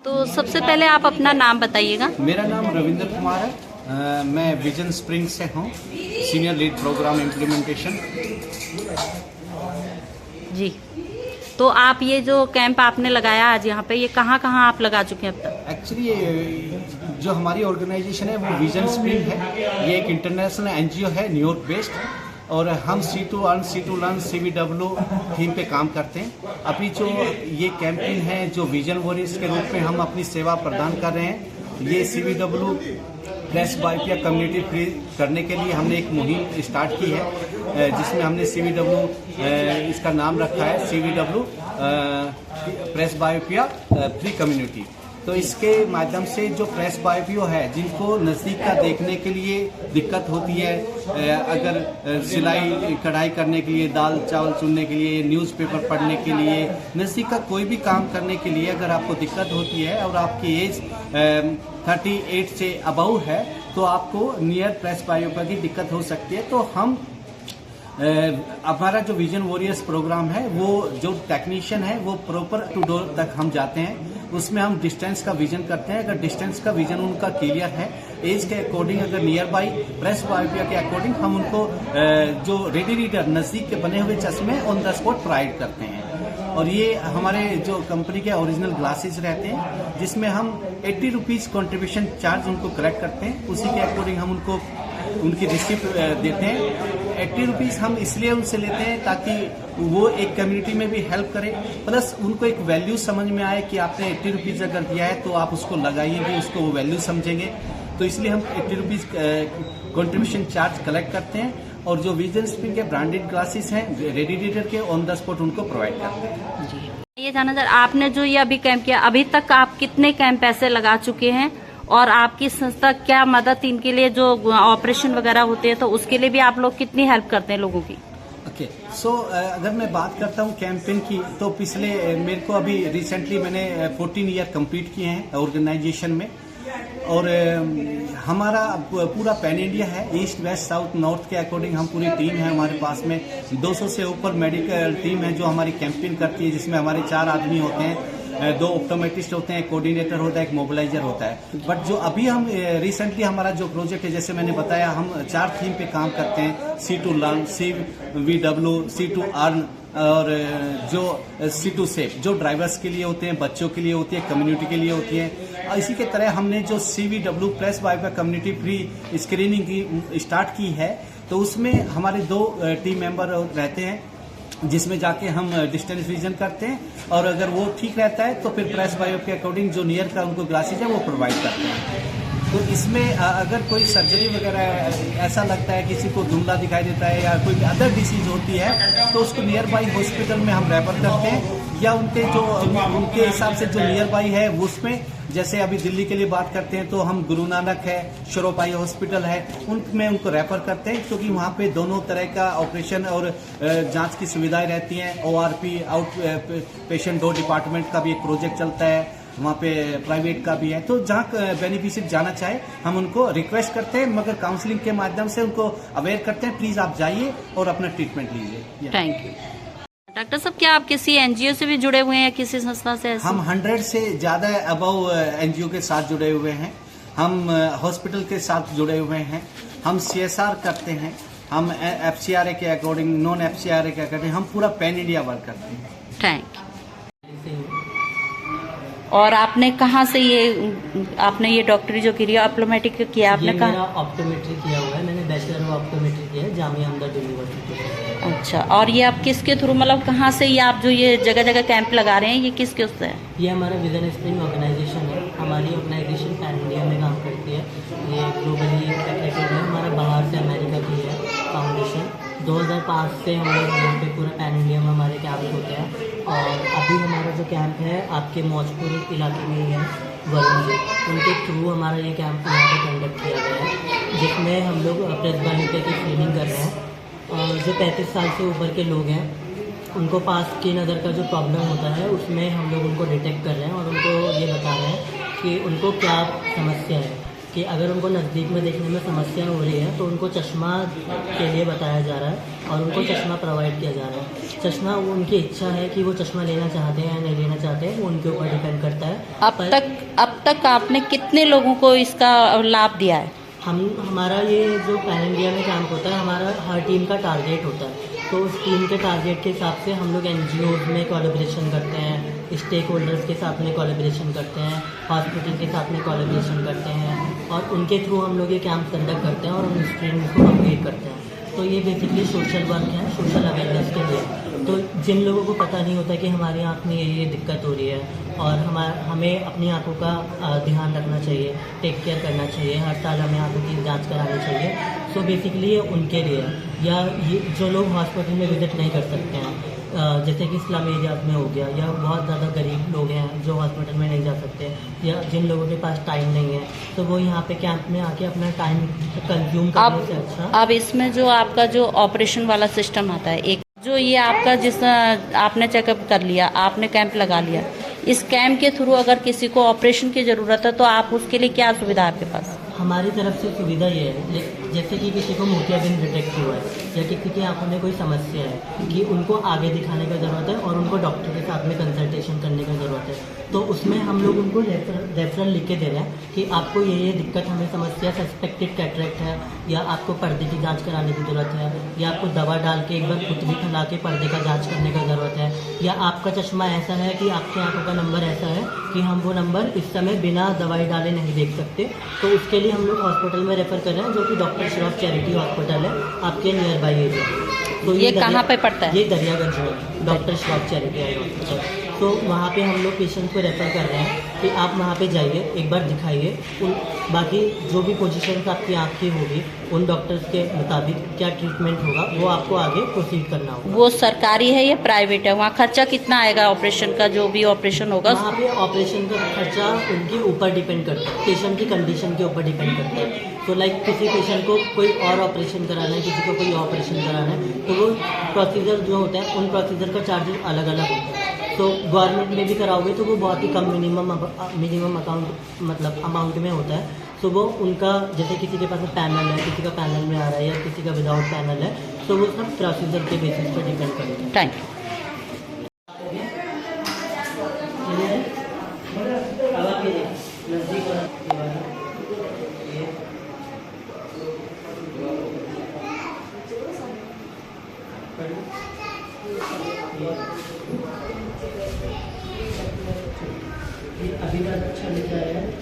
तो सबसे पहले आप अपना नाम बताइएगा। मेरा नाम रविंद्र कुमार है। मैं विजन स्प्रिंग से हूँ, सीनियर लीड प्रोग्राम इम्प्लीमेंटेशन। जी, तो आप ये जो कैंप आपने लगाया आज यहाँ पे, ये कहाँ कहाँ आप लगा चुके हैं अब तक? एक्चुअली जो हमारी ऑर्गेनाइजेशन है वो विजन स्प्रिंग है। ये एक इंटरनेशनल एनजीओ है, न्यूयॉर्क बेस्ड, और हम C2 earn C2 learn CVW theme पे काम करते हैं। अभी जो ये कैंपेन है, जो विजन वॉरियर्स के रूप में हम अपनी सेवा प्रदान कर रहे हैं, ये CVW presbyopia community free करने के लिए हमने एक मुहिम स्टार्ट की है, जिसमें हमने CVW इसका नाम रखा है CVW प्रेस बायोपिया फ्री कम्युनिटी। तो इसके माध्यम से जो प्रेस बायोपियो है, जिनको नज़दीक का देखने के लिए दिक्कत होती है, अगर सिलाई कढ़ाई करने के लिए, दाल चावल चुनने के लिए, न्यूज़पेपर पढ़ने के लिए, नज़दीक का कोई भी काम करने के लिए अगर आपको दिक्कत होती है और आपकी एज 38 से अबव है, तो आपको नियर प्रेस बायोपिया की दिक्कत हो सकती है। तो हम हमारा जो विजन वॉरियर्स प्रोग्राम है, वो जो टेक्नीशियन है वो प्रॉपर टू डोर तक हम जाते हैं। उसमें हम डिस्टेंस का विजन करते हैं। अगर डिस्टेंस का विजन उनका क्लियर है, एज के अकॉर्डिंग, अगर नियर बाई प्रेस बायोपिया के अकॉर्डिंग, हम उनको जो रेडी रीडर नज़दीक के बने हुए चश्मे ऑन द स्पॉट प्रोवाइड करते हैं। और ये हमारे जो कंपनी के ओरिजिनल ग्लासेस रहते हैं, जिसमें हम 80 रुपीज़ कॉन्ट्रीब्यूशन चार्ज उनको कलेक्ट करते हैं। उसी के अकॉर्डिंग हम उनको उनकी रिसिप्ट देते हैं। 80 रुपीज़ हम इसलिए उनसे लेते हैं ताकि वो एक कम्युनिटी में भी हेल्प करें, प्लस उनको एक वैल्यू समझ में आए कि आपने 80 रुपीज़ अगर दिया है तो आप उसको लगाइएंगे, उसको वो वैल्यू समझेंगे। तो इसलिए हम 80 रुपीज़ कॉन्ट्रीब्यूशन चार्ज कलेक्ट करते हैं। और जो विजन स्प्रिंग के ब्रांडेड ग्लासेस हैं, रेडी रीडर के, ऑन द स्पॉट उनको प्रोवाइड करते हैं। जी, ये जाना सर, आपने जो ये अभी कैंप किया, अभी तक आप कितने कैंप ऐसे लगा चुके हैं, और आपकी संस्था क्या मदद इनके लिए, जो ऑपरेशन वगैरह होते हैं तो उसके लिए भी आप लोग कितनी हेल्प करते हैं लोगों की? ओके, सो अगर मैं बात करता हूँ कैंपेन की, तो पिछले मेरे को अभी रिसेंटली मैंने 14 ईयर कंप्लीट किए हैं ऑर्गेनाइजेशन में। और हमारा पूरा पैन इंडिया है, ईस्ट वेस्ट साउथ नॉर्थ के अकॉर्डिंग हम पूरी टीम है हमारे पास में। 200 से ऊपर मेडिकल टीम है जो हमारी कैंपेन करती है, जिसमें हमारे 4 आदमी होते हैं, 2 ऑप्टोमेट्रिस्ट होते हैं, कोऑर्डिनेटर होता है, एक मोबिलाइजर होता है। बट जो अभी हम रिसेंटली हमारा जो प्रोजेक्ट है, जैसे मैंने बताया, हम 4 थीम पे काम करते हैं। C2 learn, CVW, C2 earn, और जो C2 सेफ, जो ड्राइवर्स के लिए होते हैं, बच्चों के लिए होती है, कम्युनिटी के लिए होती है। और इसी के तरह हमने जो CVW presbyopia community free screening की स्टार्ट की है, तो उसमें हमारे 2 टीम मेंबर रहते हैं, जिसमें जाके हम डिस्टेंस विजन करते हैं। और अगर वो ठीक रहता है तो फिर प्रेस बायो के अकॉर्डिंग जो नियर का उनको ग्लासेज है वो प्रोवाइड करते हैं। तो इसमें अगर कोई सर्जरी वगैरह ऐसा लगता है, किसी को धुंधला दिखाई देता है या कोई अदर डिसीज होती है, तो उसको नियर बाई हॉस्पिटल में हम रेफर करते हैं, या उनके हिसाब से जो नियर बाई है उसमें, जैसे अभी दिल्ली के लिए बात करते हैं तो हम गुरु नानक है, शरोपाई हॉस्पिटल है, उनमें उनको रेफर करते हैं, क्योंकि वहाँ पे दोनों तरह का ऑपरेशन और जांच की सुविधाएं रहती हैं। ORP आउट पेशेंट 2 डिपार्टमेंट का भी एक प्रोजेक्ट चलता है, वहाँ पे प्राइवेट का भी है। तो जहाँ बेनिफिशियरी जाना चाहे हम उनको रिक्वेस्ट करते हैं, मगर काउंसलिंग के माध्यम से उनको अवेयर करते हैं, प्लीज आप जाइए और अपना ट्रीटमेंट लीजिए। Thank you. डॉक्टर साहब, क्या आप किसी NGO से भी जुड़े हुए हैं या किसी संस्था से? हम 100 से ज्यादा अबव NGO के साथ जुड़े हुए हैं। हम हॉस्पिटल के साथ जुड़े हुए हैं। हम CSR करते हैं। हम FCRA के अकॉर्डिंग, नॉन FCRA के अकॉर्डिंग हम पूरा पैन इंडिया वर्क करते हैं। Thank you. और आपने कहाँ से आपने ये डॉक्टरी जो की ऑप्टोमेट्रिक किया, आपने कहा? मेरा ऑप्टोमेट्री किया हुआ है, मैंने बैचलर ऑफ ऑप्टोमेट्री किया है जामिया हमदर्द यूनिवर्सिटी से। अच्छा, और ये आप किसके थ्रू, मतलब कहाँ से ये आप जो ये जगह जगह कैंप लगा रहे हैं, ये किसके उससे है? ये हमारा विजन स्प्रिंग ऑर्गेनाइजेशन है। हमारी ऑर्गेनाइजेशन पैन इंडिया में काम करती है। ये ग्लोबली एक्टिव है, हमारा बाहर से अमेरिका की है फाउंडेशन। 2005 से हम लोग यहाँ पे पूरा पैन इंडिया में हमारे कैंप होते हैं। और अभी हमारा जो कैंप है आपके मौजपुर इलाके में ही है, वरुण जी, उनके थ्रू हमारा ये कैंप यहाँ पे कंडक्ट किया गया है, जिसमें हम लोग प्रेस बायोपिया की स्क्रीनिंग कर रहे हैं। और जो 35 साल से ऊपर के लोग हैं, उनको पास की नज़र का जो प्रॉब्लम होता है, उसमें हम लोग उनको डिटेक्ट कर रहे हैं और उनको ये बता रहे हैं कि उनको क्या समस्या है। कि अगर उनको नज़दीक में देखने में समस्या हो रही है तो उनको चश्मा के लिए बताया जा रहा है और उनको चश्मा प्रोवाइड किया जा रहा है। चश्मा वो उनकी इच्छा है कि वो चश्मा लेना चाहते हैं या नहीं लेना चाहते हैं, वो उनके ऊपर डिपेंड करता है। अब तक आपने कितने लोगों को इसका लाभ दिया है? हमारा ये जो पैन इंडिया में कैंप होता है, हमारा हर टीम का टारगेट होता है, तो उस टीम के टारगेट के हिसाब से हम लोग NGOs में कोलैबोरेशन करते हैं, स्टेक होल्डर्स के साथ में कोलैबोरेशन करते हैं, हॉस्पिटल के साथ में कोलैबोरेशन करते हैं और उनके थ्रू हम लोग ये कैंप कंडक्ट करते हैं और उन स्टूडेंट्स को कंप्लीट करते हैं। तो ये बेसिकली सोशल वर्क है, सोशल अवेयरनेस के लिए। तो जिन लोगों को पता नहीं होता कि हमारी आँख में ये दिक्कत हो रही है और हमें अपनी आँखों का ध्यान रखना चाहिए, टेक केयर करना चाहिए, हर साल हमें आँखों की जांच करानी चाहिए। सो बेसिकली ये उनके लिए है, या ये जो लोग हॉस्पिटल में विजिट नहीं कर सकते हैं, जैसे कि स्लम एरियाज में हो गया, या बहुत ज़्यादा गरीब लोग हैं जो हॉस्पिटल में नहीं जा सकते, या जिन लोगों के पास टाइम नहीं है, तो वो यहाँ पे कैंप में आके अपना टाइम कंज्यूम करने से अच्छा। अब इसमें जो आपका जो ऑपरेशन वाला सिस्टम आता है, एक जो ये आपका जिस आपने चेकअप कर लिया, आपने कैंप लगा लिया, इस कैंप के थ्रू अगर किसी को ऑपरेशन की ज़रूरत है तो आप उसके लिए क्या सुविधा है आपके पास? हमारी तरफ से सुविधा ये है, जैसे कि किसी को मोतियाबिंद डिटेक्ट हुआ है या किसी की आंखों में कोई समस्या है कि उनको आगे दिखाने का ज़रूरत है और उनको डॉक्टर के साथ में कंसल्टेशन करने का ज़रूरत है, तो उसमें हम लोग उनको रेफरल लिख के दे रहे हैं कि आपको ये दिक्कत, हमें समस्या सस्पेक्टेड कैटरेक्ट है, या आपको पर्दे की जांच कराने की ज़रूरत है, या आपको दवा डाल के एक बार पुतली फैला के पर्दे का जांच करने का ज़रूरत है, या आपका चश्मा ऐसा है कि आपकी आंखों का नंबर ऐसा है कि हम वो नंबर इस समय बिना दवाई डाले नहीं देख सकते, तो उसके लिए हम लोग हॉस्पिटल में रेफ़र कर रहे हैं, जो कि डॉक्टर श्रॉफ चैरिटी हॉस्पिटल है आपके नियर बाई एरिया। तो ये कहाँ पे पड़ता है? ये दरियागंज में doctor Shroff charity eye hospital. तो वहाँ पे हम लोग पेशेंट को रेफ़र कर रहे हैं कि आप वहाँ पे जाइए, एक बार दिखाइए, बाकी जो भी पोजीशन आपकी आँख की होगी उन डॉक्टर्स के मुताबिक क्या ट्रीटमेंट होगा वो आपको आगे प्रोसीड करना होगा। वो सरकारी है या प्राइवेट है? वहाँ खर्चा कितना आएगा ऑपरेशन का, जो भी ऑपरेशन होगा? वहाँ पे ऑपरेशन का खर्चा उनके ऊपर डिपेंड करता है, पेशेंट की कंडीशन के ऊपर डिपेंड करता है। तो लाइक किसी पेशेंट को कोई और ऑपरेशन कराना है, किसी को कोई ऑपरेशन कराना है, तो वो प्रोसीजर जो होता है उन प्रोसीजर का चार्जेस अलग अलग होता है। तो गवर्नमेंट में भी कराओगे तो वो बहुत ही कम मिनिमम अकाउंट मतलब अमाउंट में होता है। तो वो उनका, जैसे किसी के पास पैनल है, किसी का पैनल में आ रहा है या किसी का विदाउट पैनल है, तो वो सब प्रोसीजर के बेसिस पर डिपेंड करता है। Thank you. अभी तक अच्छा लिखा है।